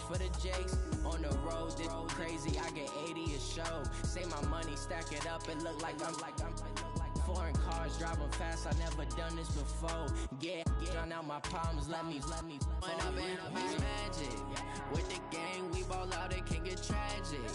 for the Jakes. On the road, this crazy, I get 80 a show. Say my money, stack it up, it look like I'm foreign cars, driving fast, I never done this before. Get drown out my problems, let me When up and up is magic. With the gang, we ball out, it can get tragic.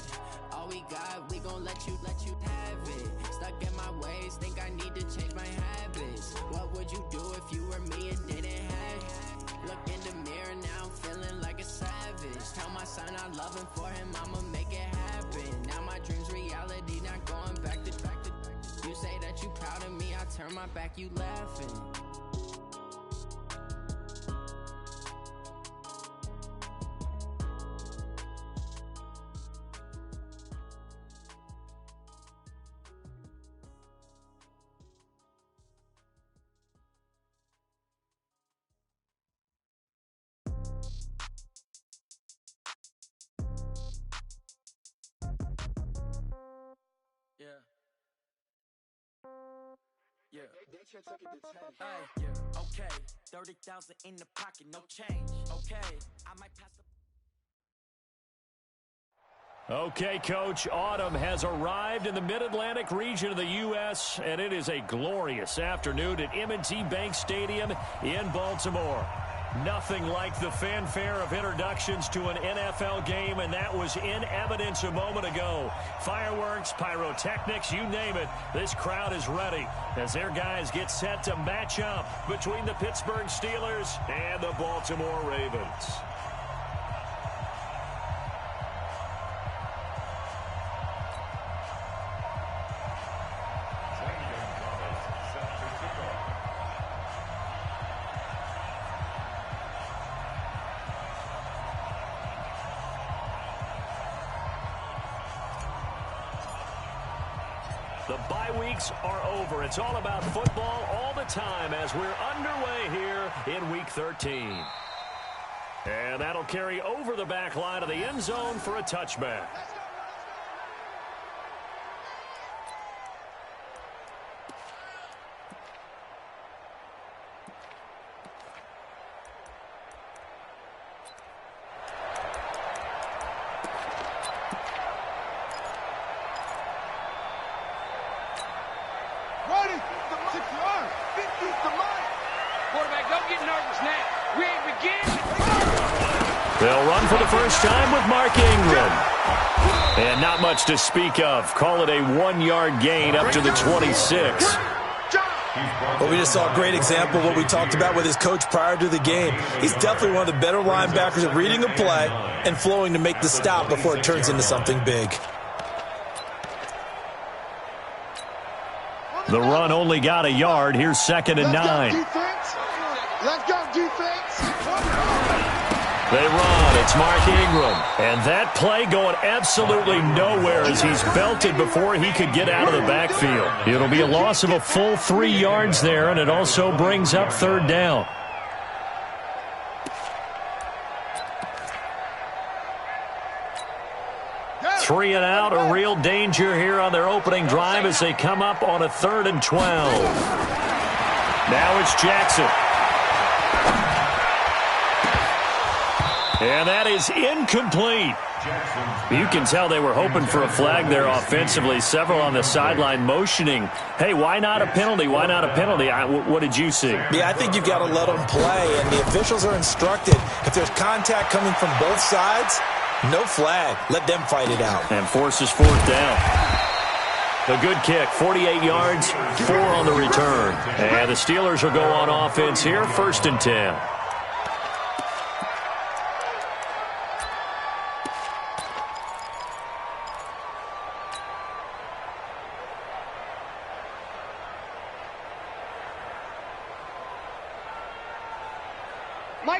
All we got, we gon' let you have it. Stuck in my ways, think I need to change my habits. What would you do if you were me and didn't have it? Look in the mirror, now I'm feeling like a savage. Tell my son I love him, for him I'ma make it happen. Now my dream's reality, not going back to. You say that you proud of me, I turn my back, you laughing. Yeah. Hey, yeah. Okay. 30,000 in the pocket, no change. Okay. I might pass the. Okay, Coach, autumn has arrived in the Mid-Atlantic region of the U.S., and it is a glorious afternoon at M&T Bank Stadium in Baltimore. Nothing like the fanfare of introductions to an NFL game, and that was in evidence a moment ago. Fireworks, pyrotechnics, you name it, this crowd is ready as their guys get set to match up between the Pittsburgh Steelers and the Baltimore Ravens. The bye weeks are over. It's all about football all the time as we're underway here in Week 13. And that'll carry over the back line of the end zone for a touchback. They'll run for the first time with Mark Ingram. And not much to speak of. Call it a 1-yard gain up to the 26. Well, we just saw a great example of what we talked about with his coach prior to the game. He's definitely one of the better linebackers at reading a play and flowing to make the stop before it turns into something big. The run only got a yard. Here's 2nd and 9. Let's go, defense. They run. It's Mark Ingram. And that play going absolutely nowhere as he's belted before he could get out of the backfield. It'll be a loss of a full 3 yards there, and it also brings up 3rd down. Three and out, a real danger here on their opening drive as they come up on a 3rd and 12. Now it's Jackson. And that is incomplete. You can tell they were hoping for a flag there offensively. Several on the sideline motioning, hey, why not a penalty? Why not a penalty? What did you see? Yeah, I think you've got to let them play, and the officials are instructed. If there's contact coming from both sides, no flag. Let them fight it out. And forces 4th down. A good kick, 48 yards, 4 on the return. And the Steelers will go on offense here, 1st and 10.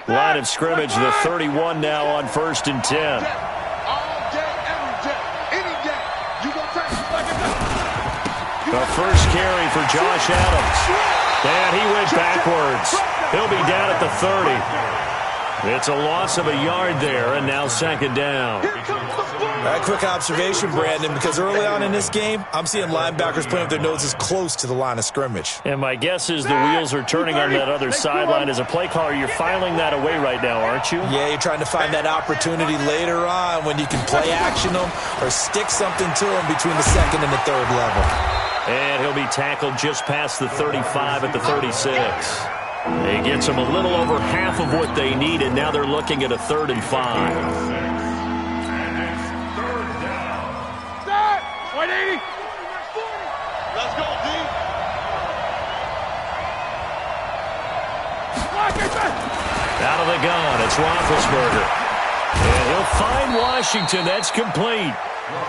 Line of scrimmage, the 31 now on 1st and 10. All day, every day, any day. You gonna take it like a The first carry for Josh Adams. And he went backwards. He'll be down at the 30. It's a loss of a yard there, and now 2nd down. Here comes the ball. Quick observation, Brandon, because early on in this game, I'm seeing linebackers playing with their noses close to the line of scrimmage. And my guess is the wheels are turning on that other sideline. As a play caller, you're filing that away right now, aren't you? Yeah, you're trying to find that opportunity later on when you can play action them or stick something to them between the second and the third level. And he'll be tackled just past the 35 at the 36. He gets them a little over half of what they need, and now they're looking at a 3rd and 5. 180. Let's go, D. Out of the gun, it's Roethlisberger. And he'll find Washington. That's complete.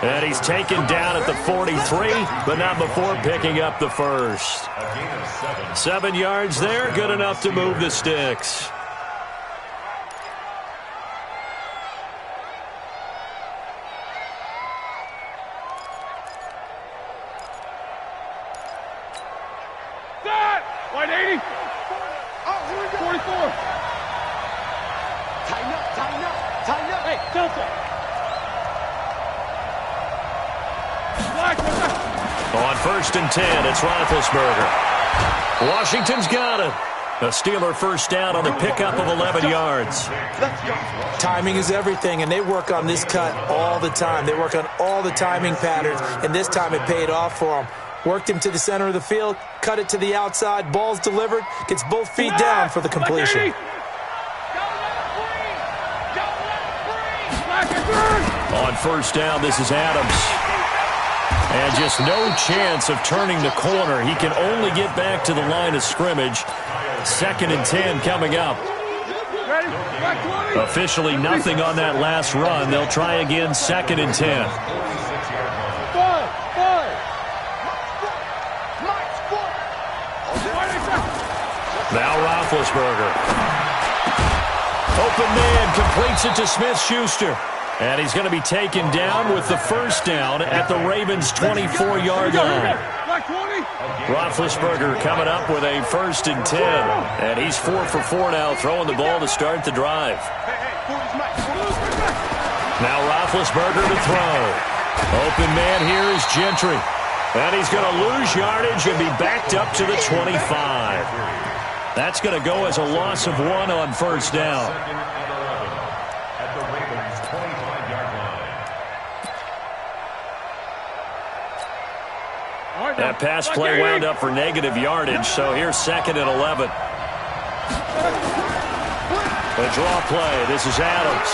And he's taken down at the 43, but not before picking up the first. 7 yards there, good enough to move the sticks. On 1st and 10, it's Roethlisberger. Washington's got it. A Steeler first down on the pickup of 11 yards. Timing is everything, and they work on this cut all the time. They work on all the timing patterns, and this time it paid off for them. Worked him to the center of the field, cut it to the outside, ball's delivered, gets both feet down for the completion. On 1st down, this is Adams. And just no chance of turning the corner. He can only get back to the line of scrimmage. 2nd and 10 coming up. Officially nothing on that last run. They'll try again, 2nd and 10. Now Roethlisberger. Open man, completes it to Smith-Schuster. And he's going to be taken down with the first down at the Ravens' 24-yard line. Roethlisberger coming up with a 1st and 10. And he's 4 for 4 now, throwing the ball to start the drive. Now Roethlisberger to throw. Open man here is Gentry. And he's going to lose yardage and be backed up to the 25. That's going to go as a loss of 1 on 1st down. That pass play wound up for negative yardage, so here's 2nd and 11. A draw play. This is Adams.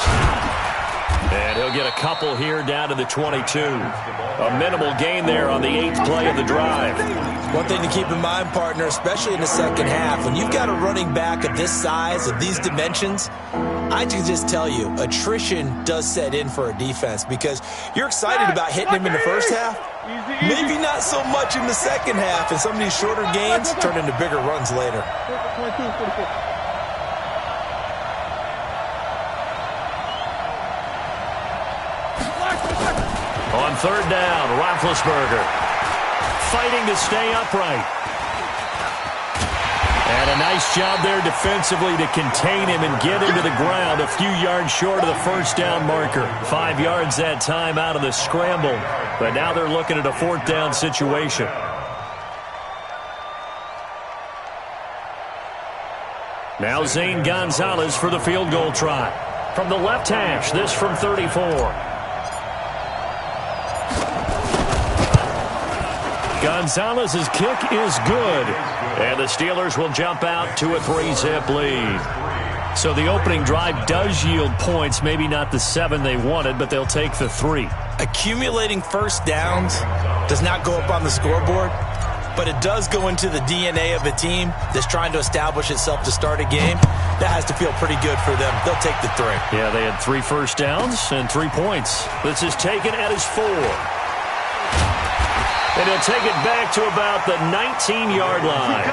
And he'll get a couple here down to the 22. A minimal gain there on the 8th play of the drive. One thing to keep in mind, partner, especially in the second half, when you've got a running back of this size, of these dimensions, I can just tell you, attrition does set in for a defense because you're excited about hitting him in the first half. Maybe not so much in the second half, and some of these shorter gains turn into bigger runs later. On 3rd down, Roethlisberger fighting to stay upright. And a nice job there defensively to contain him and get him to the ground a few yards short of the first down marker. 5 yards that time out of the scramble. But now they're looking at a 4th down situation. Now Zane Gonzalez for the field goal try. From the left hash, this from 34. Gonzalez's kick is good. And the Steelers will jump out to a 3-zip lead. So the opening drive does yield points, maybe not the 7 they wanted, but they'll take the 3. Accumulating first downs does not go up on the scoreboard, but it does go into the DNA of a team that's trying to establish itself to start a game. That has to feel pretty good for them. They'll take the 3. Yeah, they had 3 first downs and 3 points. This is taken at his 4. And he'll take it back to about the 19-yard line.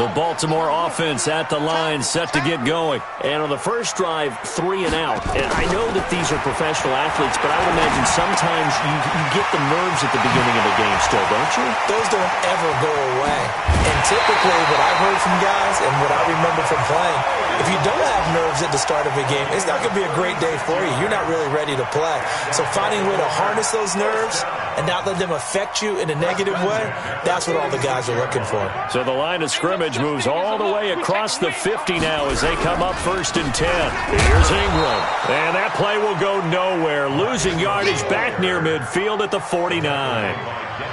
The Baltimore offense at the line, set to get going. And on the first drive, 3 and out. And I know that these are professional athletes, but I would imagine sometimes you get the nerves at the beginning of a game still, don't you? Those don't ever go away. And typically what I've heard from guys and what I remember from playing, if you don't have nerves at the start of a game, it's not going to be a great day for you. You're not really ready to play. So finding a way to harness those nerves and not let them affect you in a negative way, that's what all the guys are looking for. So the line of scrimmage moves all the way across the 50 now as they come up 1st and 10. Here's Ingram. And that play will go nowhere, losing yardage back near midfield at the 49.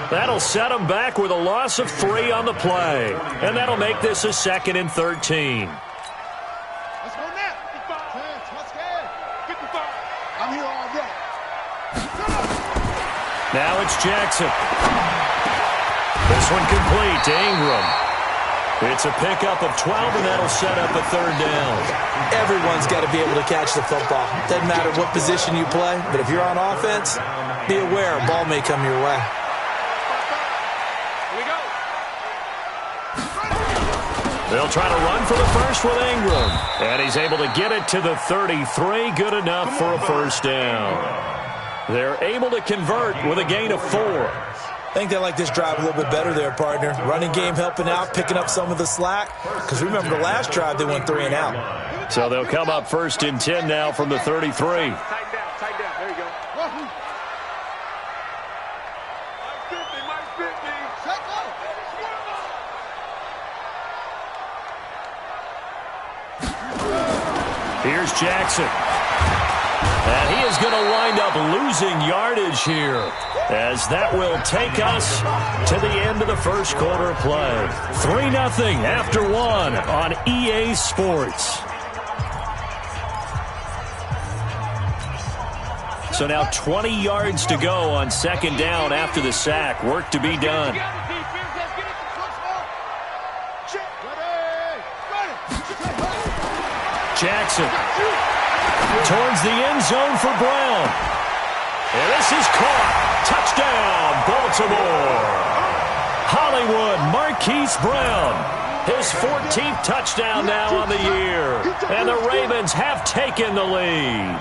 That'll set them back with a loss of 3 on the play. And that'll make this a 2nd and 13. Let's go now. 55. I'm here all day. Now it's Jackson. This one complete to Ingram. It's a pickup of 12, and that'll set up a 3rd down. Everyone's got to be able to catch the football. Doesn't matter what position you play, but if you're on offense, be aware a ball may come your way. Here we go. They'll try to run for the first with Ingram. And he's able to get it to the 33. Good enough for a 1st down. They're able to convert with a gain of 4. I think they like this drive a little bit better there, partner. Running game helping out, picking up some of the slack. Because remember, the last drive, they went 3 and out. So they'll come up 1st and 10 now from the 33. Tight down. There you go. Mike 50. Here's Jackson. And he is going to wind up losing yardage here, as that will take us to the end of the first quarter of play. 3-0 after 1 on EA Sports. So now 20 yards to go on 2nd down after the sack. Work to be done. Jackson towards the end zone for Brown. And this is caught. Touchdown, Baltimore. Hollywood Marquise Brown. His 14th touchdown now on the year. And the Ravens have taken the lead.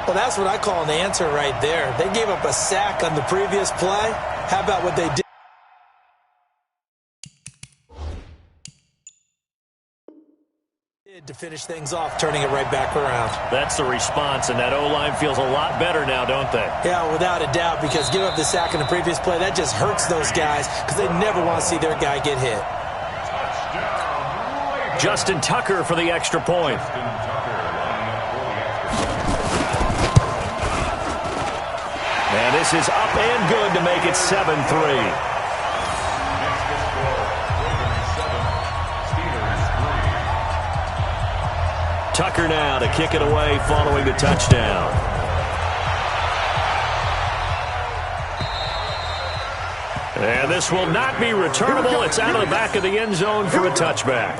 Well, that's what I call an answer right there. They gave up a sack on the previous play. How about what they did to finish things off, turning it right back around? That's the response, and that O-line feels a lot better now, don't they? Yeah, without a doubt, because giving up the sack in the previous play, that just hurts those guys because they never want to see their guy get hit. Justin Tucker for the extra point. And this is up and good to make it 7-3. Tucker now to kick it away following the touchdown. And this will not be returnable. It's out of the back of the end zone for a touchback.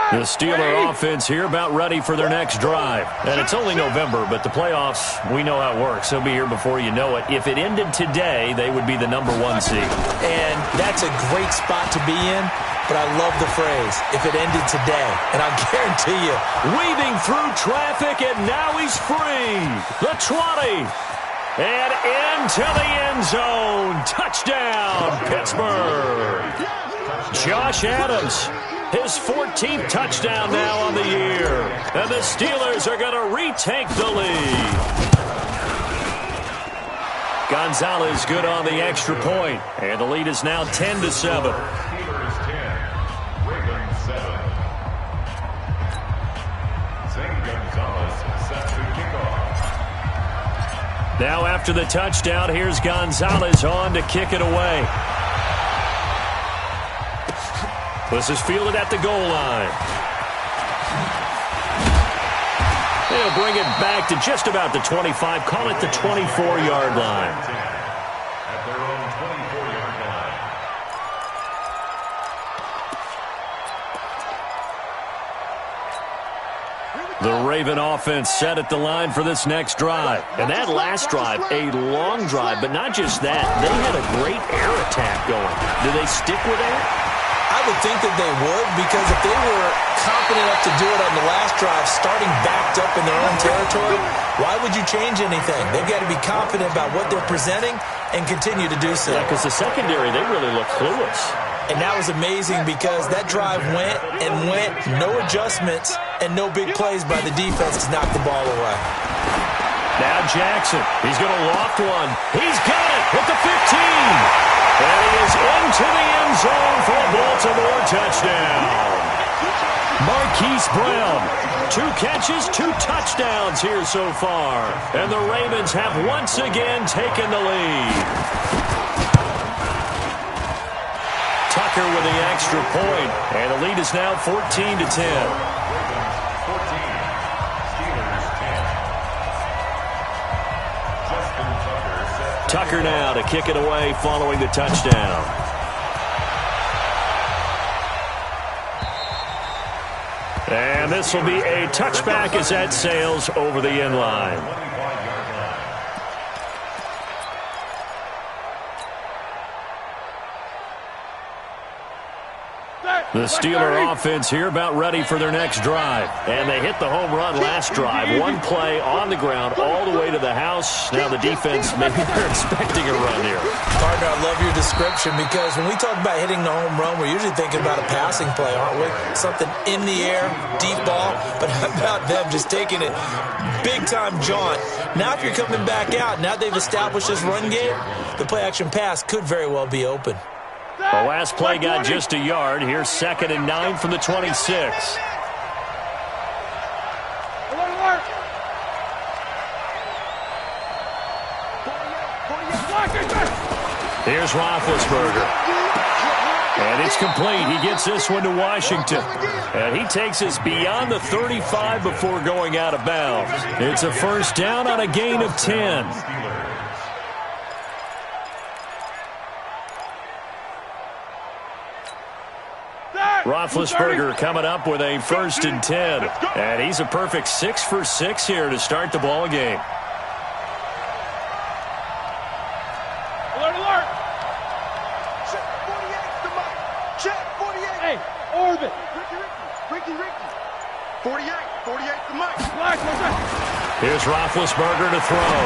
The Steeler offense here about ready for their next drive. And it's only November, but the playoffs, we know how it works. They'll be here before you know it. If it ended today, they would be the #1 seed. And that's a great spot to be in, but I love the phrase, if it ended today. And I'll guarantee you. Weaving through traffic, and now he's free. The 20. And into the end zone. Touchdown, Pittsburgh. Josh Adams. His 14th touchdown now on the year. And the Steelers are going to retake the lead. Gonzalez good on the extra point. And the lead is now 10-7. Now after the touchdown, here's Gonzalez on to kick it away. This is fielded at the goal line. They'll bring it back to just about the 25. Call it the 24-yard line. At their own 24-yard line. The Raven offense set at the line for this next drive. And that last drive, a long drive, but not just that. They had a great air attack going. Do they stick with that? I would think that they would, because if they were confident enough to do it on the last drive, starting backed up in their own territory, why would you change anything? They've got to be confident about what they're presenting and continue to do so. Yeah, because the secondary, they really look clueless. And that was amazing because that drive went and went, no adjustments and no big plays by the defense to knock the ball away. Now Jackson, he's going to loft one. He's got it at the 15. And he is into the end zone for a Baltimore touchdown. Marquise Brown, 2 catches, 2 touchdowns here so far. And the Ravens have once again taken the lead. Tucker with the extra point, and the lead is now 14-10. 14, Steelers 10. Tucker now to kick it away following the touchdown. And this will be a touchback as that sails over the end line. The Steeler offense here about ready for their next drive. And they hit the home run last drive. 1 play on the ground all the way to the house. Now the defense, maybe they're expecting a run here. Partner, I love your description because when we talk about hitting the home run, we're usually thinking about a passing play, aren't we? Something in the air, deep ball. But how about them just taking it big-time jaunt? Now if you're coming back out, now they've established this run game, the play-action pass could very well be open. The last play got just a yard. Here's 2nd and 9 from the 26. Here's Roethlisberger. And it's complete. He gets this one to Washington. And he takes us beyond the 35 before going out of bounds. It's a first down on a gain of 10. Roethlisberger coming up with a 1st and 10. And he's a perfect 6 for 6 here to start the ball game. Alert, alert! Check 48 to Mike. Check 48. Hey, orbit. Ricky. 48 to Mike. Here's Roethlisberger to throw.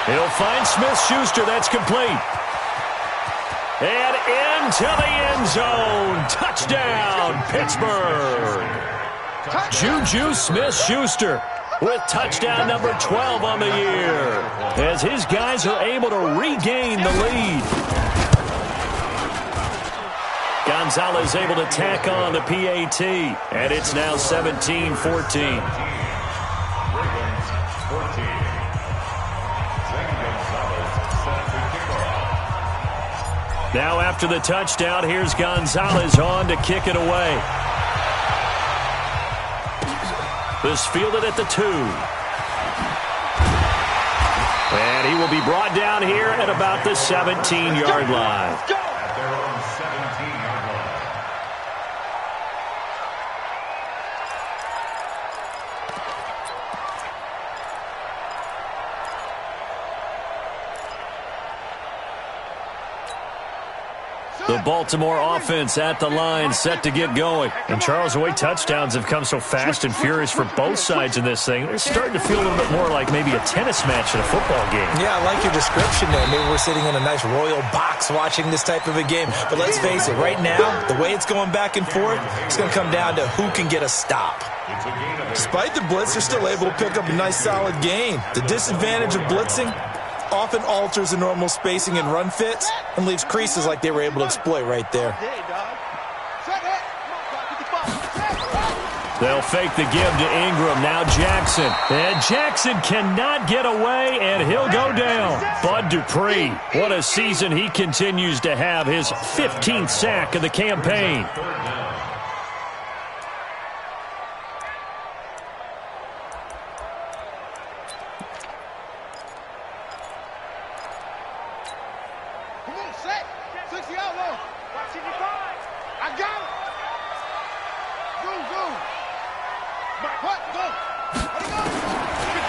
He'll find Smith-Schuster. That's complete. And into the end zone. Touchdown, Pittsburgh. Juju Smith-Schuster with touchdown number 12 on the year as his guys are able to regain the lead. Gonzalez able to tack on the PAT, and it's now 17-14. Now after the touchdown, here's Gonzalez on to kick it away. This fielded at the 2. And he will be brought down here at about the 17-yard line. At their own 17-yard line. The Baltimore offense at the line, set to get going. And Charles, the way touchdowns have come so fast and furious for both sides in this thing, it's starting to feel a little bit more like maybe a tennis match in a football game. Yeah, I like your description there. Maybe we're sitting in a nice royal box watching this type of a game. But let's face it, right now, the way it's going back and forth, it's going to come down to who can get a stop. Despite the blitz, they're still able to pick up a nice solid gain. The disadvantage of blitzing often alters the normal spacing and run fits and leaves creases like they were able to exploit right there. They'll fake the give to Ingram. Now Jackson. And Jackson cannot get away, and he'll go down. Bud Dupree, what a season he continues to have. His 15th sack of the campaign.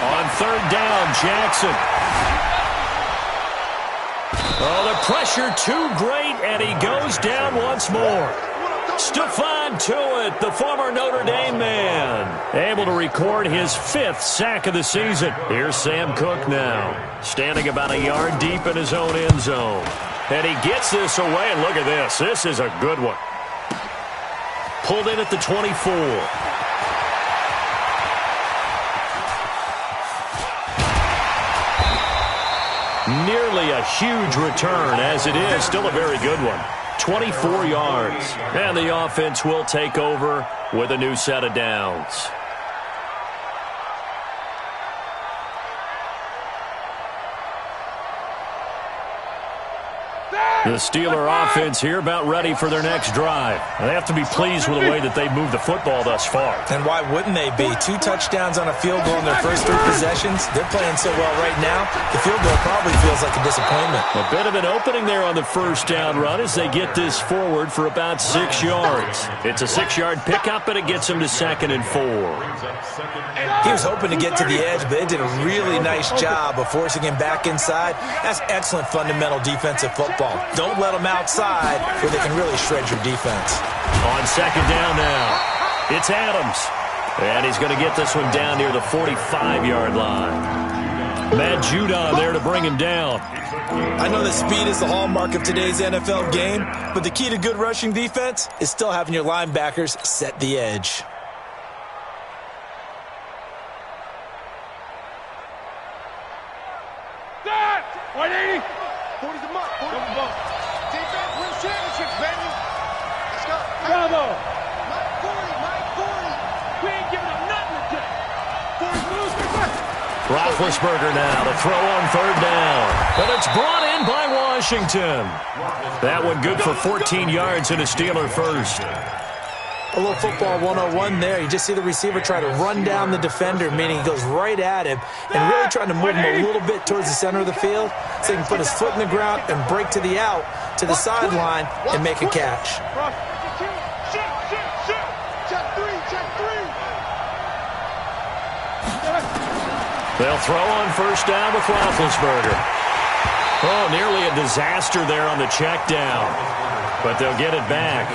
On third down, Jackson. Oh, the pressure too great, and he goes down once more. Stephon Tuitt, the former Notre Dame man, able to record his 5th sack of the season. Here's Sam Cook now, standing about a yard deep in his own end zone. And he gets this away, and look at this. This is a good one. Pulled in at the 24. Nearly a huge return, as it is still a very good one. 24 yards. And the offense will take over with a new set of downs. The Steeler offense here about ready for their next drive. They have to be pleased with the way that they've moved the football thus far. And why wouldn't they be? 2 touchdowns on a field goal in their first 3 possessions. They're playing so well right now, the field goal probably feels like a disappointment. A bit of an opening there on the first down run as they get this forward for about 6 yards. It's a 6-yard pickup, and it gets them to 2nd and 4. He was hoping to get to the edge, but it did a really nice job of forcing him back inside. That's excellent fundamental defensive football. Don't let them outside where they can really shred your defense. On 2nd down now, it's Adams. And he's going to get this one down near the 45-yard line. Matt Judon there to bring him down. I know that speed is the hallmark of today's NFL game, but the key to good rushing defense is still having your linebackers set the edge. That! 180! 40's a mark. 40's a mark. Defense wins championships, baby. Let's go. Bravo. Mike 40, Mike 40. We ain't giving up nothing today. 40's loose. Roethlisberger now to throw on 3rd down. But it's brought in by Washington. That one good for 14 yards and a Steeler first. A little football 101 there. You just see the receiver try to run down the defender, meaning he goes right at him and really trying to move him a little bit towards the center of the field so he can put his foot in the ground and break to the out, to the sideline, and make a catch. They'll throw on 1st down with Roethlisberger. Oh, nearly a disaster there on the check down, but they'll get it back.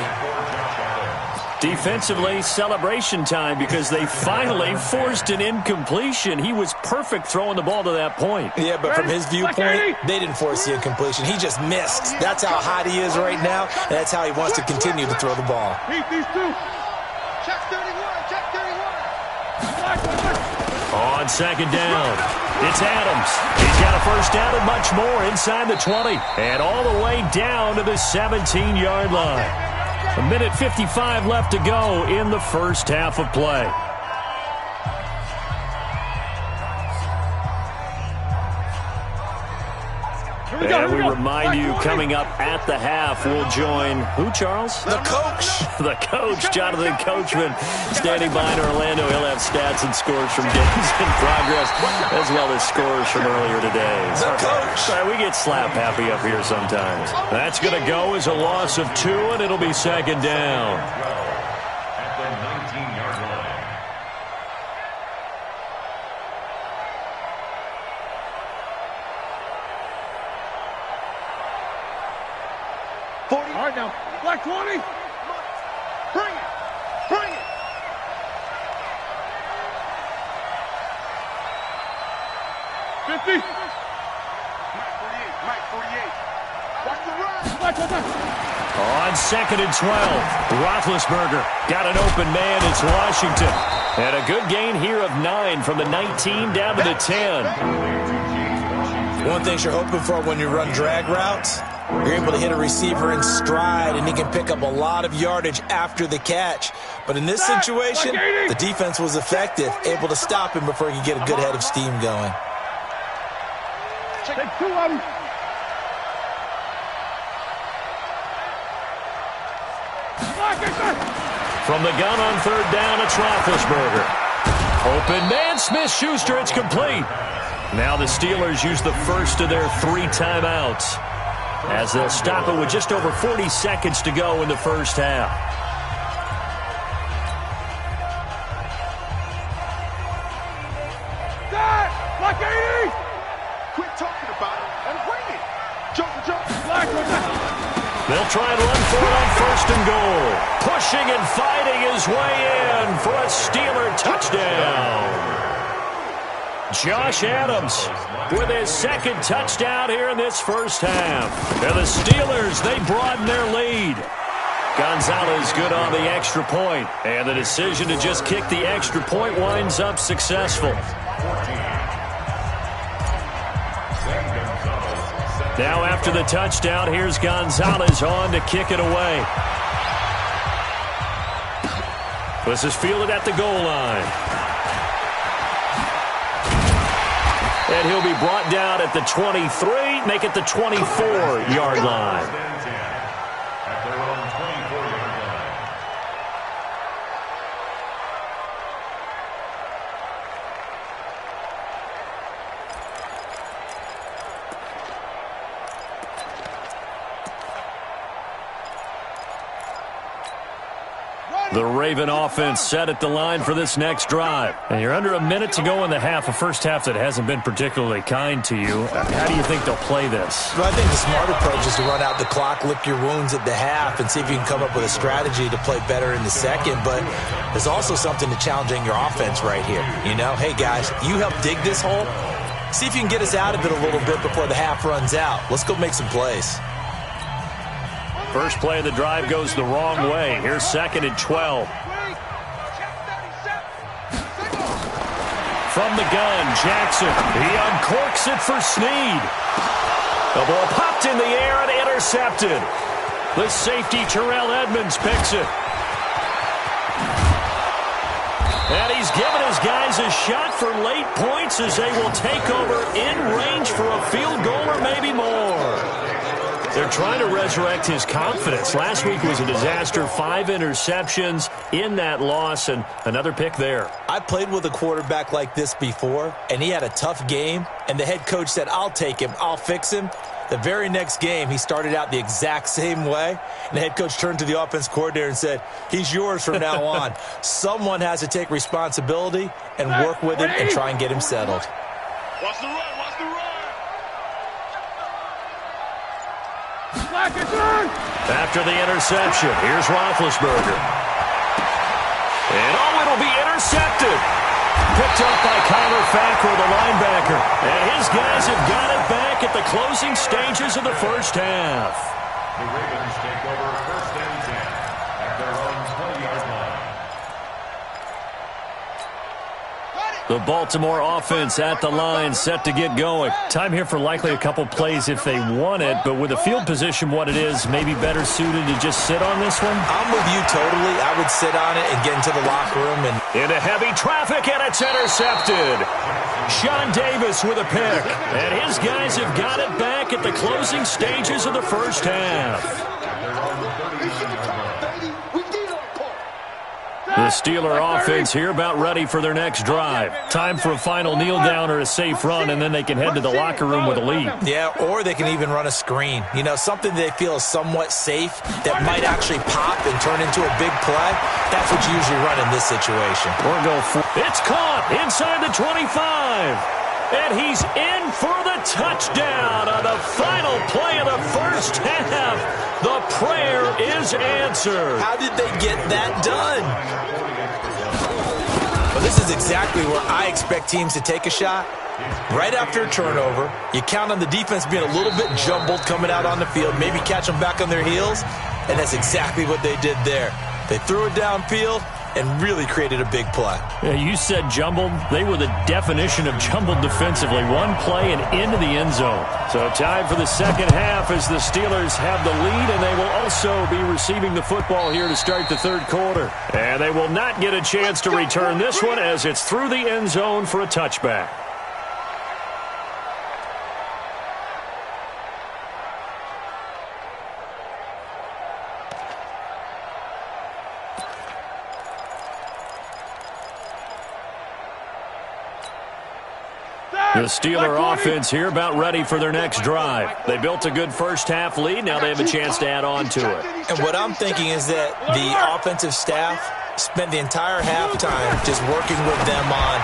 Defensively, celebration time because they finally forced an incompletion. He was perfect throwing the ball to that point. Yeah, but from his viewpoint, they didn't force the incompletion. He just missed. That's how hot he is right now, and that's how he wants to continue to throw the ball. Beat these two. Check 31, check 31. On 2nd down, it's Adams. He's got a 1st down and much more inside the 20 and all the way down to the 17-yard line. A minute 55 left to go in the first half of play. And we remind you, coming up at the half, we'll join who, Charles? The coach. The coach, Jonathan Coachman, standing by in Orlando. He'll have stats and scores from games in progress, as well as scores from earlier today. The coach. Sorry, we get slap happy up here sometimes. That's going to go as a loss of 2, and it'll be 2nd down. At the 19-yard line. All right, now, black 20. Bring it. Bring it. 50. Mike 48. Mike 48. Watch the run. Black 20. On 2nd and 12, Roethlisberger got an open man. It's Washington. And a good gain here of 9 from the 19 down to the 10. One thing you're hoping for when you run drag routes, you're able to hit a receiver in stride, and he can pick up a lot of yardage after the catch. But in this situation, the defense was effective, able to stop him before he could get a good head of steam going. Take 2 of them. From the gun on 3rd down, it's Roethlisberger. Open man, Smith-Schuster, it's complete. Now the Steelers use the first of their 3 timeouts, as they'll stop it with just over 40 seconds to go in the first half. Like 80! Quit talking about it and bring it. Jump. They'll try and run for it on first and goal. Pushing and fighting his way in for a Steeler touchdown. Josh Adams with his second touchdown here in this first half. And the Steelers, they broaden their lead. Gonzalez good on the extra point. And the decision to just kick the extra point winds up successful. Now after the touchdown, here's Gonzalez on to kick it away. This is fielded at the goal line. And he'll be brought down at the 23, make it the 24-yard line. At their own 24-yard line. The Raven offense set at the line for this next drive. And you're under a minute to go in the half, a first half that hasn't been particularly kind to you. How do you think they'll play this? Well, I think the smart approach is to run out the clock, lick your wounds at the half, and see if you can come up with a strategy to play better in the second. But there's also something to challenging your offense right here. You know, hey, guys, you help dig this hole. See if you can get us out of it a little bit before the half runs out. Let's go make some plays. First play of the drive goes the wrong way. Here's second and 12. From the gun, Jackson. He uncorks it for Snead. The ball popped in the air and intercepted. The safety, Terrell Edmonds, picks it. And he's given his guys a shot for late points as they will take over in range for a field goal or maybe more. They're trying to resurrect his confidence. Last week was a disaster. 5 interceptions in that loss, and another pick there. I played with a quarterback like this before, and he had a tough game, and the head coach said, I'll take him, I'll fix him. The very next game, he started out the exact same way, and the head coach turned to the offense coordinator and said, he's yours from now on. Someone has to take responsibility and work with him and try and get him settled. Watch the run. After the interception, here's Roethlisberger. And it'll be intercepted. Picked up by Kyler Fackrell, the linebacker. And his guys have got it back at the closing stages of the first half. The Ravens take over first and 10 at their own 20-yard line. The Baltimore offense at the line, set to get going. Time here for likely a couple plays if they want it, but with the field position what it is, maybe better suited to just sit on this one? I'm with you totally. I would sit on it and get into the locker room. And into heavy traffic, and it's intercepted. Sean Davis with a pick. And his guys have got it back at the closing stages of the first half. The Steeler offense here about ready for their next drive. Time for a final kneel down or a safe run, and then they can head to the locker room with a lead. Yeah, or they can even run a screen. You know, something they feel is somewhat safe that might actually pop and turn into a big play. That's what you usually run in this situation. Or go for it's caught inside the 25. And he's in for the touchdown on the final play of the first half. The prayer is answered. How did they get that done? Well, this is exactly where I expect teams to take a shot. Right after a turnover, you count on the defense being a little bit jumbled coming out on the field, maybe catch them back on their heels, and that's exactly what they did there. They threw it downfield and really created a big play. Yeah, you said jumbled. They were the definition of jumbled defensively. One play and into the end zone. So time for the second half as the Steelers have the lead, and they will also be receiving the football here to start the third quarter. And they will not get a chance to return this one as it's through the end zone for a touchback. The Steeler offense here about ready for their next drive. They built a good first half lead. Now they have a chance to add on to it. And what I'm thinking is that the offensive staff spent the entire halftime just working with them on,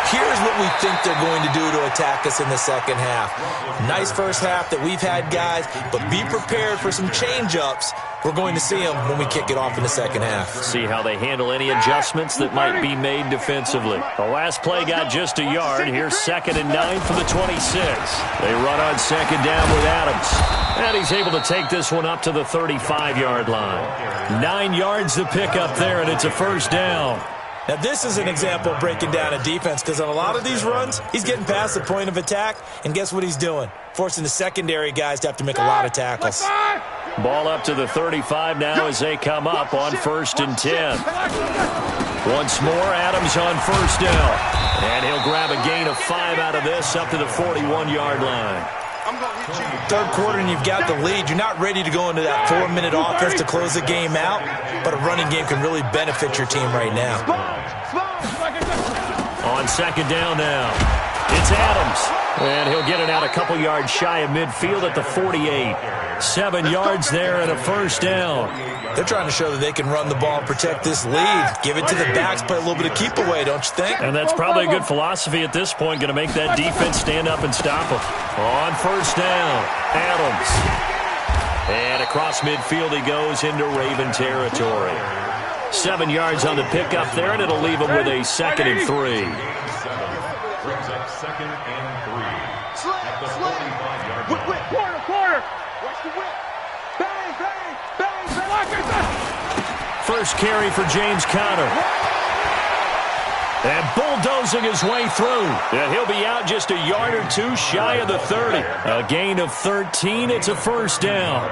here's what we think they're going to do to attack us in the second half. Nice first half that we've had, guys, but be prepared for some change-ups. We're going to see them when we kick it off in the second half. See how they handle any adjustments that might be made defensively. The last play got just a yard. Here's 2nd and 9 from the 26. They run on 2nd down with Adams. And he's able to take this one up to the 35-yard line. 9 yards to pick up there, and it's a first down. Now, this is an example of breaking down a defense because on a lot of these runs, he's getting past the point of attack, and guess what he's doing? Forcing the secondary guys to have to make a lot of tackles. Ball up to the 35 now as they come up on 1st and 10. Once more, Adams on 1st down. And he'll grab a gain of 5 out of this up to the 41-yard line. Third quarter and you've got the lead. You're not ready to go into that 4-minute offense to close the game out, but a running game can really benefit your team right now. On 2nd down now, it's Adams. And he'll get it out a couple yards shy of midfield at the 48. 7 yards there and a first down. They're trying to show that they can run the ball and protect this lead. Give it to the backs, play a little bit of keep away, don't you think? And that's probably a good philosophy at this point, going to make that defense stand up and stop them. On 1st down, Adams. And across midfield he goes into Raven territory. 7 yards on the pickup there, and it'll leave him with a 2nd and 3. Brings up 2nd and 3. At the 45-yard line. Quarter. Watch the whip. Bang, bang, bang, bang. First carry for James Conner. And bulldozing his way through. And he'll be out just a yard or two shy of the 30. A gain of 13. It's a first down.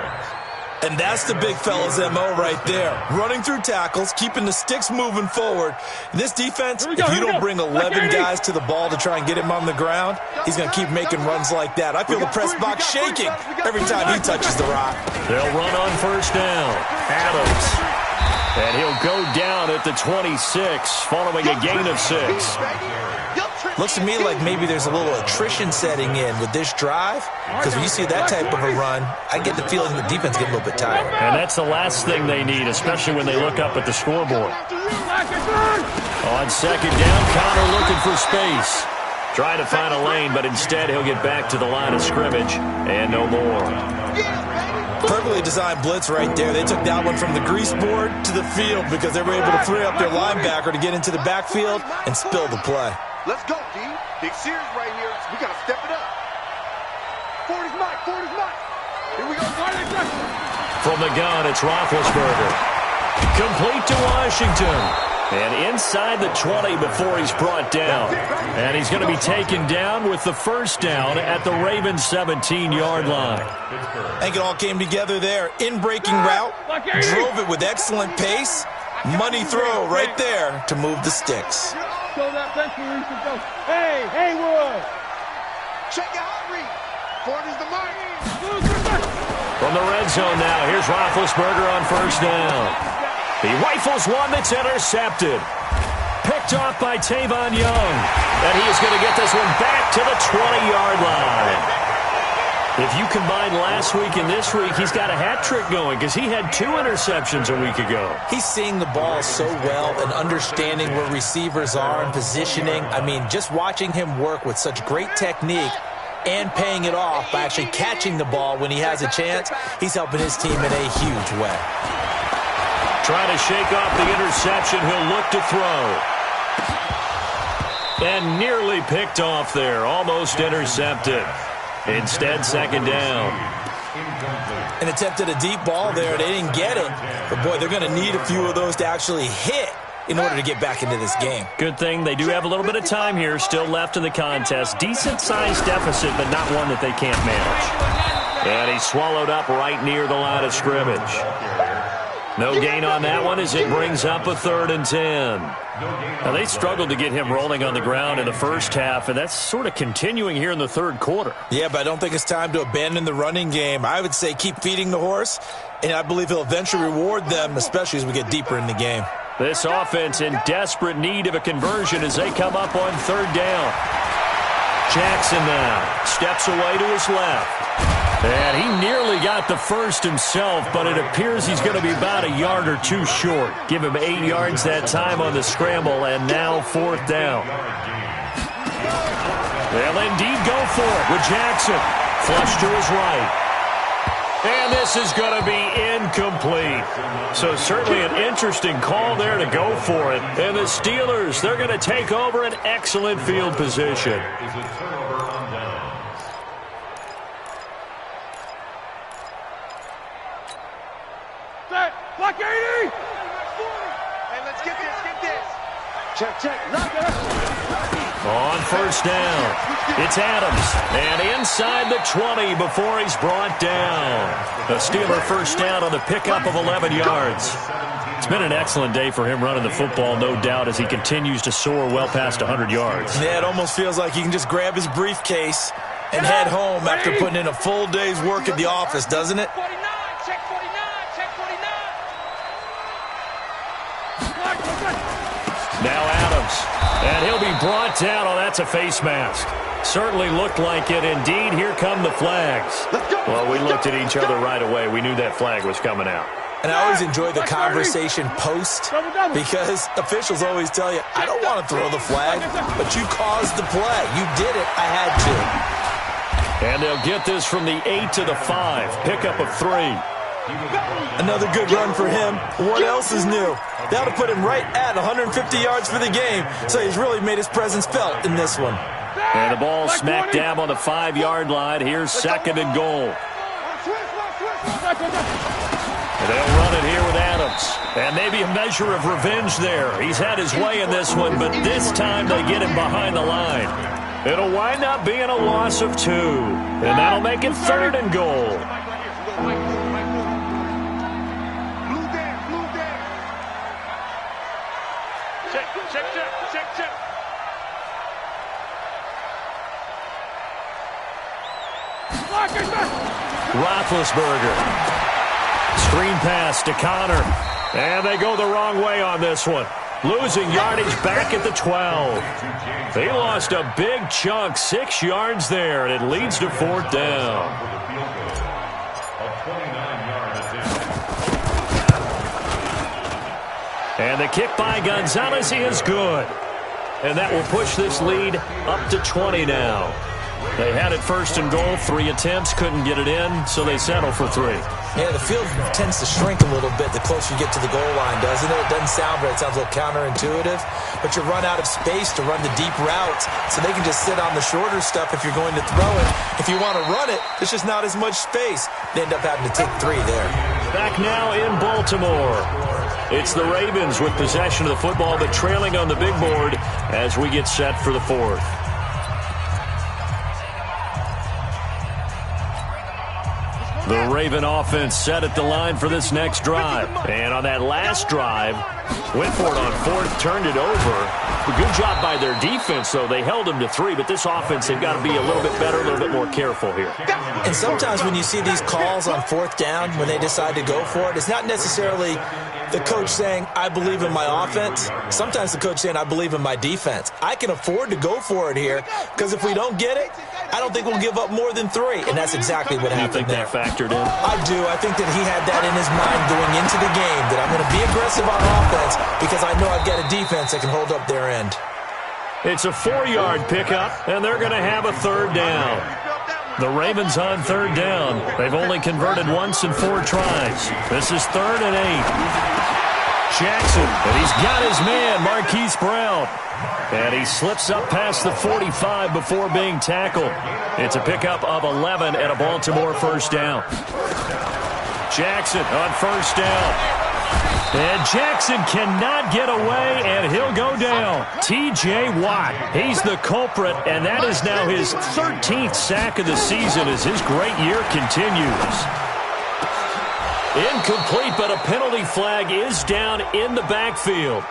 And that's the big fella's MO right there. Running through tackles, keeping the sticks moving forward. This defense, if you don't bring 11 guys to the ball to try and get him on the ground, he's going to keep making runs like that. I feel the press box shaking every time he touches the rock. They'll run on 1st down. Adams. And he'll go down at the 26, following a gain of 6. Looks to me like maybe there's a little attrition setting in with this drive, because when you see that type of a run, I get the feeling the defense gets a little bit tired. And that's the last thing they need, especially when they look up at the scoreboard. On 2nd down, Conner looking for space. Trying to find a lane, but instead he'll get back to the line of scrimmage, and no more. Perfectly designed blitz right there. They took that one from the grease board to the field because they were able to free up their linebacker to get into the backfield and spill the play. Let's go, D. Big series right here. We got to step it up. 40's Mike. Here we go. From the gun, it's Roethlisberger. Complete to Washington. And inside the 20 before he's brought down. And he's going to be taken down with the first down at the Ravens' 17-yard line. I think it all came together there. In-breaking route. Drove it with excellent pace. Money throw right there to move the sticks. Hey, Haywood. Check out Reed. Ford is the mark. From the red zone now, here's Roethlisberger on 1st down. He rifles one that's intercepted. Picked off by Tavon Young. And he is going to get this one back to the 20-yard line. If you combine last week and this week, he's got a hat trick going because he had 2 interceptions a week ago. He's seeing the ball so well and understanding where receivers are and positioning. I mean, just watching him work with such great technique and paying it off by actually catching the ball when he has a chance, he's helping his team in a huge way. Trying to shake off the interception, he'll look to throw. And nearly picked off there, almost intercepted. Instead, 2nd down. An attempt at a deep ball there. They didn't get it. But, boy, they're going to need a few of those to actually hit in order to get back into this game. Good thing they do have a little bit of time here still left in the contest. Decent-sized deficit, but not one that they can't manage. And he's swallowed up right near the line of scrimmage. No gain on that one as it brings up a 3rd and 10. Now, they struggled to get him rolling on the ground in the first half, and that's sort of continuing here in the 3rd quarter. Yeah, but I don't think it's time to abandon the running game. I would say keep feeding the horse, and I believe he'll eventually reward them, especially as we get deeper in the game. This offense in desperate need of a conversion as they come up on 3rd down. Jackson now steps away to his left. And he nearly got the first himself, but it appears he's going to be about a yard or 2 short. Give him 8 yards that time on the scramble, and now 4th down. They'll indeed go for it with Jackson. Flush to his right. And this is going to be incomplete. So certainly an interesting call there to go for it. And the Steelers, they're going to take over an excellent field position. Block 80! Hey, let's get this. Check. On first down, it's Adams. And inside the 20 before he's brought down. A Steeler first down on the pickup of 11 yards. It's been an excellent day for him running the football, no doubt, as he continues to soar well past 100 yards. Yeah, it almost feels like he can just grab his briefcase and head home after putting in a full day's work at the office, doesn't it? Check 49. Now Adams. And he'll be brought down. Oh, that's a face mask. Certainly looked like it. Indeed, here come the flags. Well, we looked at each other right away. We knew that flag was coming out. And I always enjoy the conversation post because officials always tell you, I don't want to throw the flag, but you caused the play. You did it. I had to. And they'll get this from the 8 to the 5. Pickup of 3. Another good run for him. What else is new? That'll put him right at 150 yards for the game, so he's really made his presence felt in this one. And the ball smack dab on the 5-yard line. Here's second and goal. And they'll run it here with Adams. And maybe a measure of revenge there. He's had his way in this one, but this time they get him behind the line. It'll wind up being a loss of 2. And that'll make it third and goal. Check. Roethlisberger. Screen pass to Connor. And they go the wrong way on this one. Losing yardage back at the 12. They lost a big chunk, 6 yards there, and it leads to fourth down. And the kick by Gonzalez is good. And that will push this lead up to 20 now. They had it first and goal, 3 attempts, couldn't get it in, so they settle for 3. Yeah, the field tends to shrink a little bit the closer you get to the goal line, doesn't it? It doesn't sound right. It sounds a little counterintuitive, but you run out of space to run the deep routes, so they can just sit on the shorter stuff if you're going to throw it. If you want to run it, there's just not as much space. They end up having to take 3 there. Back now in Baltimore. It's the Ravens with possession of the football, but trailing on the big board as we get set for the 4th. The Raven offense set at the line for this next drive. And on that last drive, went for it on 4th, turned it over. A good job by their defense, though. They held them to 3, but this offense, they've got to be a little bit better, a little bit more careful here. And sometimes when you see these calls on 4th down, when they decide to go for it, it's not necessarily the coach saying, I believe in my offense. Sometimes the coach saying, I believe in my defense. I can afford to go for it here, because if we don't get it, I don't think we'll give up more than 3. And that's exactly what happened there. You think that factored in? I do. I think that he had that in his mind going into the game, that I'm going to be aggressive on offense because I know I've got a defense that can hold up their end. It's a 4-yard pickup, and they're going to have a 3rd down. The Ravens on 3rd down. They've only converted once in 4 tries. This is 3rd and 8. Jackson, and he's got his man, Marquise Brown. And he slips up past the 45 before being tackled. It's a pickup of 11 and a Baltimore first down. Jackson on first down. And Jackson cannot get away, and he'll go down. T.J. Watt, he's the culprit, and that is now his 13th sack of the season as his great year continues. Incomplete, but a penalty flag is down in the backfield.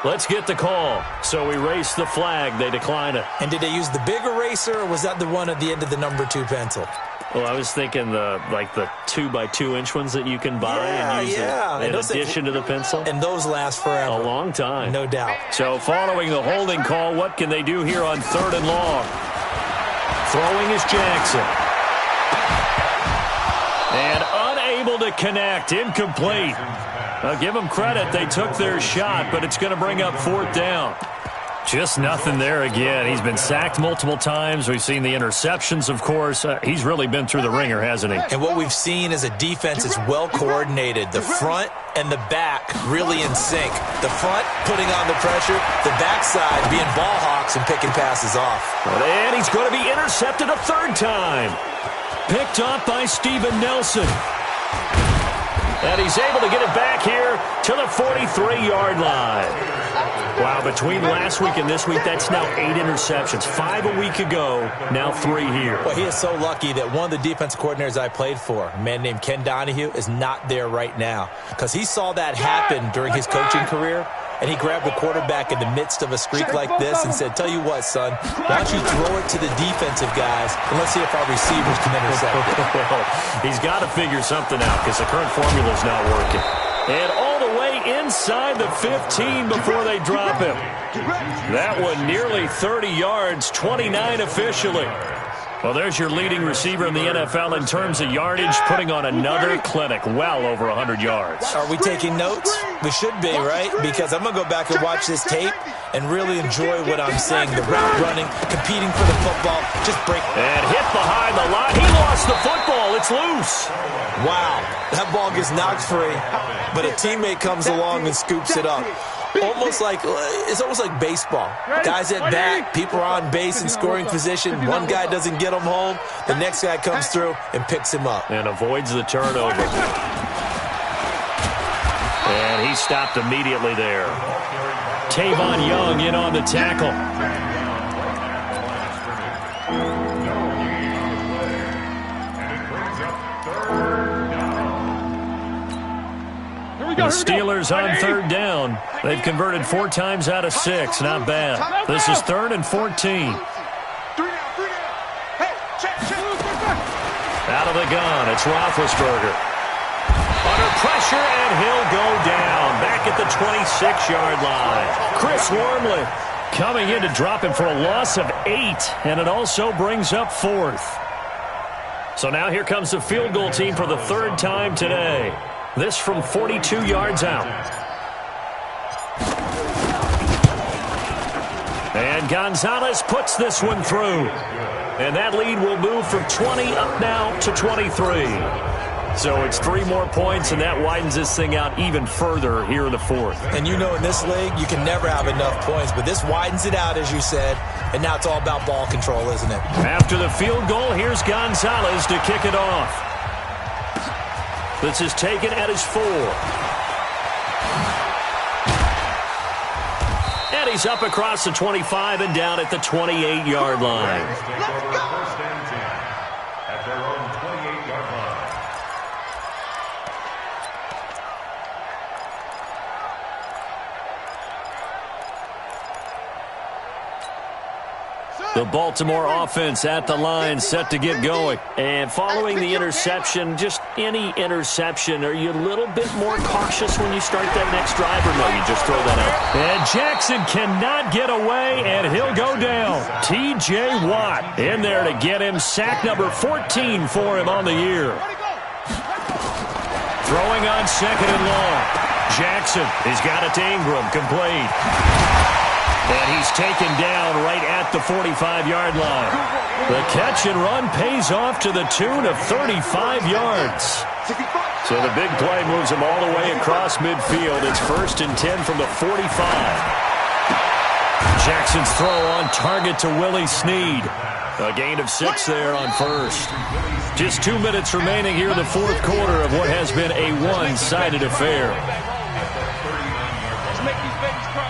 Let's get the call. So erase the flag. They decline it. And did they use the big eraser, or was that the one at the end of the number 2 pencil? Well, I was thinking the 2x2-inch ones that you can buy and use in addition to the pencil. And those last forever. A long time. No doubt. So following the holding call, what can they do here on 3rd and long? Throwing is Jackson. And unable to connect. Incomplete. I'll give them credit. They took their shot, but it's going to bring up 4th down. Just nothing there again. He's been sacked multiple times. We've seen the interceptions, of course. He's really been through the ringer, hasn't he? And what we've seen is a defense that's well coordinated. The front and the back really in sync. The front putting on the pressure, the backside being ball hawks and picking passes off. And he's going to be intercepted a third time. Picked off by Steven Nelson. And he's able to get it back here to the 43-yard line. Wow, between last week and this week, that's now 8 interceptions. 5 a week ago, now 3 here. Well, he is so lucky that one of the defense coordinators I played for, a man named Ken Donahue, is not there right now. Because he saw that happen during his coaching career, and he grabbed the quarterback in the midst of a streak like this and said, tell you what, son, why don't you throw it to the defensive guys, and let's see if our receivers can intercept it. Well, he's got to figure something out because the current formula is not working. And all the way inside the 15 before they drop him. That one nearly 30 yards, 29 officially. Well, there's your leading receiver in the NFL in terms of yardage, putting on another clinic, well over 100 yards. Are we taking notes? We should be, right? Because I'm going to go back and watch this tape and really enjoy what I'm seeing. The route running, competing for the football, just break. And hit behind the line. He lost the football. It's loose. Wow, that ball gets knocked free, but a teammate comes along and scoops it up. It's almost like baseball. Guys at bat, people are on base in scoring position. One guy doesn't get him home. The next guy comes through and picks him up. And avoids the turnover. And he stopped immediately there. Tavon Young in on the tackle. The Steelers on third down. They've converted 4 times out of 6. Not bad. This is 3rd and 14. Out of the gun, it's Roethlisberger. Under pressure, and he'll go down. Back at the 26-yard line. Chris Wormley coming in to drop him for a loss of 8. And it also brings up 4th. So now here comes the field goal team for the 3rd time today. This from 42 yards out. And Gonzalez puts this one through. And that lead will move from 20 up now to 23. So it's 3 more points, and that widens this thing out even further here in the 4th. And you know in this league, you can never have enough points, but this widens it out, as you said, and now it's all about ball control, isn't it? After the field goal, here's Gonzalez to kick it off. This is taken at his 4. And he's up across the 25 and down at the 28-yard line. First and 10 at their own 28-yard line. The Baltimore offense at the line, set to get going. And following the interception, just any interception, are you a little bit more cautious when you start that next drive, or no, you just throw that out? And Jackson cannot get away, and he'll go down. T.J. Watt in there to get him. Sack number 14 for him on the year. Throwing on 2nd and long. Jackson has got it to Ingram, complete. And he's taken down right at the 45-yard line. The catch and run pays off to the tune of 35 yards. So the big play moves him all the way across midfield. It's 1st and 10 from the 45. Jackson's throw on target to Willie Snead. A gain of 6 there on 1st. Just 2 minutes remaining here in the 4th quarter of what has been a one-sided affair. Let's make these babies cry.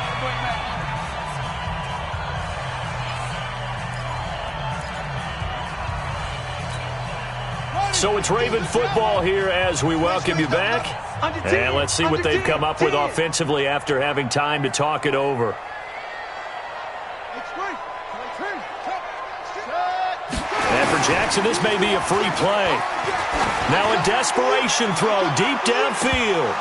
So it's Raven football here as we welcome you back. And let's see what they've come up with offensively after having time to talk it over. And for Jackson, this may be a free play. Now a desperation throw deep downfield.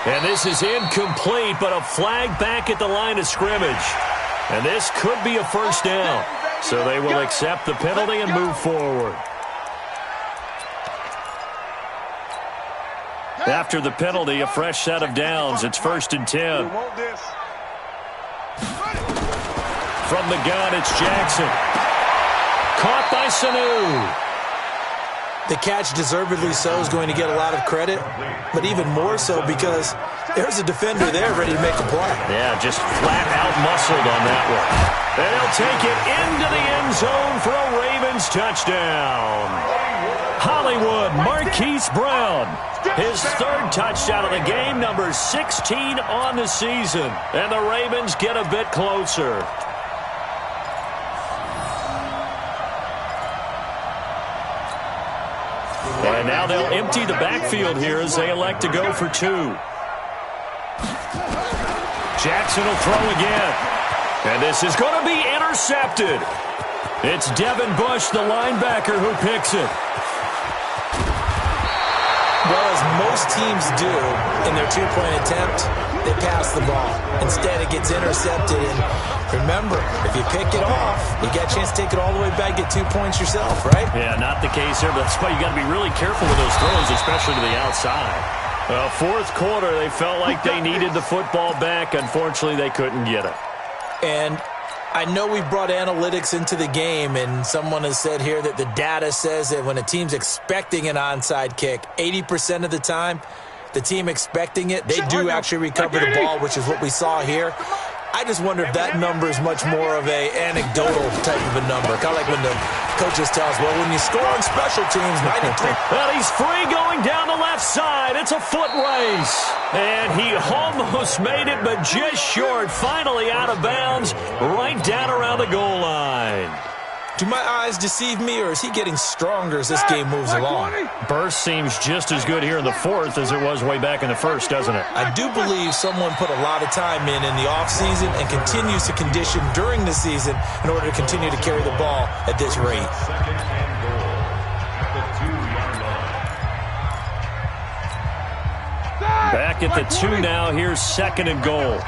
And this is incomplete, but a flag back at the line of scrimmage. And this could be a first down. So they will accept the penalty and move forward. After the penalty, a fresh set of downs. It's 1st and 10. From the gun, it's Jackson. Caught by Sanu. The catch, deservedly so, is going to get a lot of credit, but even more so because there's a defender there ready to make a play. Yeah, just flat out muscled on that one. And he'll take it into the end zone for a Ravens touchdown. Hollywood Marquise Brown, his third touchdown of the game, number 16 on the season. And the Ravens get a bit closer. And now they'll empty the backfield here as they elect to go for 2. Jackson will throw again. And this is going to be intercepted. It's Devin Bush, the linebacker, who picks it. Well, as most teams do in their two-point attempt, they pass the ball. Instead, it gets intercepted. And remember, if you pick it off, you got a chance to take it all the way back, get 2 points yourself, right? Yeah, not the case here, but that's why you got to be really careful with those throws, especially to the outside. Fourth quarter, they felt like they needed the football back. Unfortunately, they couldn't get it. And I know we've brought analytics into the game, and someone has said here that the data says that when a team's expecting an onside kick, 80% of the time, the team expecting it, they do actually recover the ball, which is what we saw here. I just wonder if that number is much more of a anecdotal type of a number. Kind of like when the coaches tell us, well, when you score on special teams, 93. Well, he's free going down the left side. It's a foot race. And he almost made it, but just short. Finally out of bounds, right down around the goal line. Do my eyes deceive me, or is he getting stronger as this game moves along? Burst seems just as good here in the fourth as it was way back in the first, doesn't it? I do believe someone put a lot of time in the offseason and continues to condition during the season in order to continue to carry the ball at this rate. Second and goal at the 2-yard line. Back at the 2 now. Here's second and goal.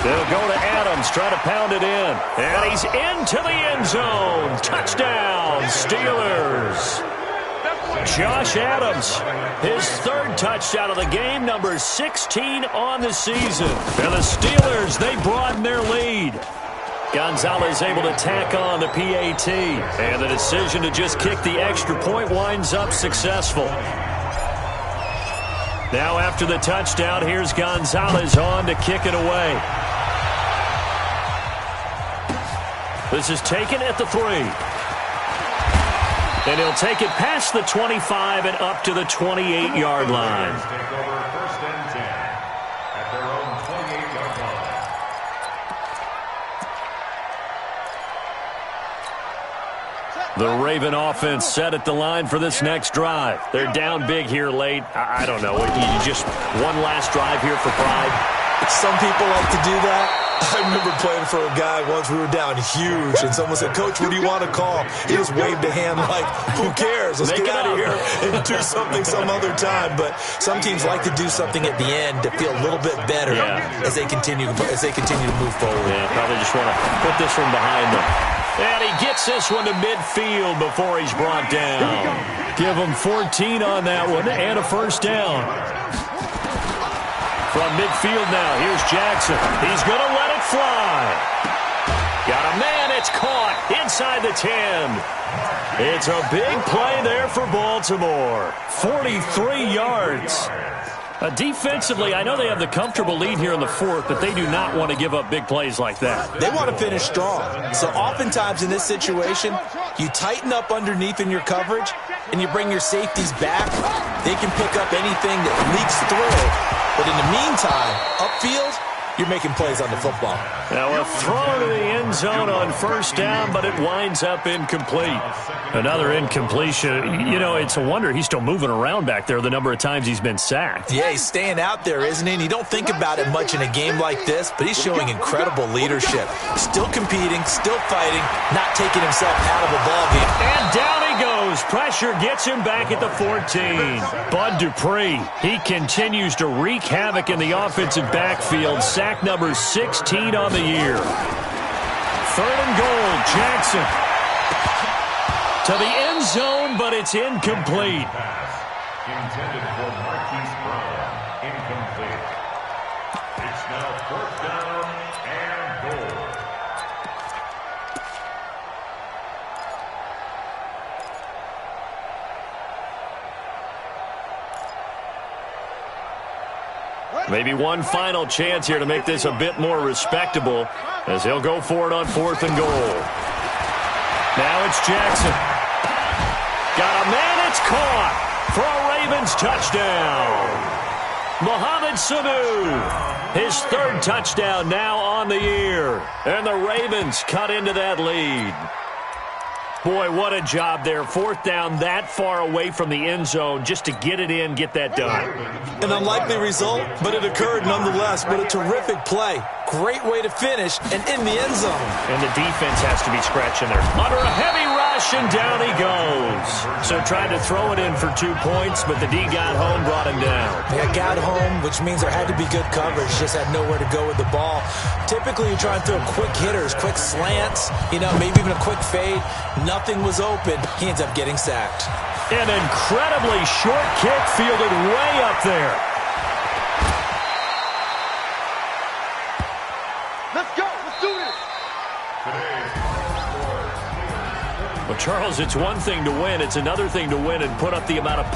They'll go to Adams, try to pound it in. And he's into the end zone. Touchdown, Steelers. Josh Adams, his third touchdown of the game, number 16 on the season. And the Steelers, they broaden their lead. Gonzalez able to tack on the PAT. And the decision to just kick the extra point winds up successful. Now after the touchdown, here's Gonzalez on to kick it away. This is taken at the 3. And he'll take it past the 25 and up to the 28-yard line. Take over first and 10 at their own 28-yard line. The Raven offense set at the line for this next drive. They're down big here late. I don't know. You just one last drive here for pride. Some people like to do that. I remember playing for a guy once. We were down huge, and someone said, "Coach, what do you want to call?" He just waved a hand like, "Who cares? Let's get out of here and do something some other time." But some teams like to do something at the end to feel a little bit better as they continue to move forward. Yeah, probably just want to put this one behind them. And he gets this one to midfield before he's brought down. Give him 14 on that one and a first down. From midfield now, here's Jackson. He's going to let it fly. Got a man, it's caught inside the 10. It's a big play there for Baltimore. 43 yards. Defensively, I know they have the comfortable lead here in the fourth, but they do not want to give up big plays like that. They want to finish strong. So oftentimes in this situation, you tighten up underneath in your coverage, and you bring your safeties back. They can pick up anything that leaks through. But in the meantime, upfield, you're making plays on the football. Now a throw to the end zone on first down, but it winds up incomplete. Another incompletion. You know, it's a wonder he's still moving around back there the number of times he's been sacked. Yeah, he's staying out there, isn't he? And you don't think about it much in a game like this, but he's showing incredible leadership. Still competing, still fighting, not taking himself out of a ball game. And down he goes. Pressure gets him back at the 14. Bud Dupree, he continues to wreak havoc in the offensive backfield. Sack number 16 on the year. Third and goal, Jackson. To the end zone, but it's incomplete. Intended for Marquise Brown. Incomplete. It's Now 4th down and goal. Maybe one final chance here to make this a bit more respectable as he'll go for it on 4th and goal. Now it's Jackson. Got a man, it's caught for a Ravens touchdown. Mohamed Sanu, his 3rd touchdown now on the year. And the Ravens cut into that lead. Boy, what a job there. 4th down that far away from the end zone just to get it in, get that done. An unlikely result, but it occurred nonetheless. What a terrific play. Great way to finish and in the end zone. And the defense has to be scratching there. Under a heavy rush, and down he goes. So tried to throw it in for 2 points, but the D got home, brought him down. Yeah, got home, which means there had to be good coverage. Just had nowhere to go with the ball. Typically, you try and throw quick hitters, quick slants, maybe even a quick fade. Nothing was open. He ends up getting sacked. An incredibly short kick fielded way up there. Let's go. Let's do this. Well, Charles, it's one thing to win. It's another thing to win and put up the amount of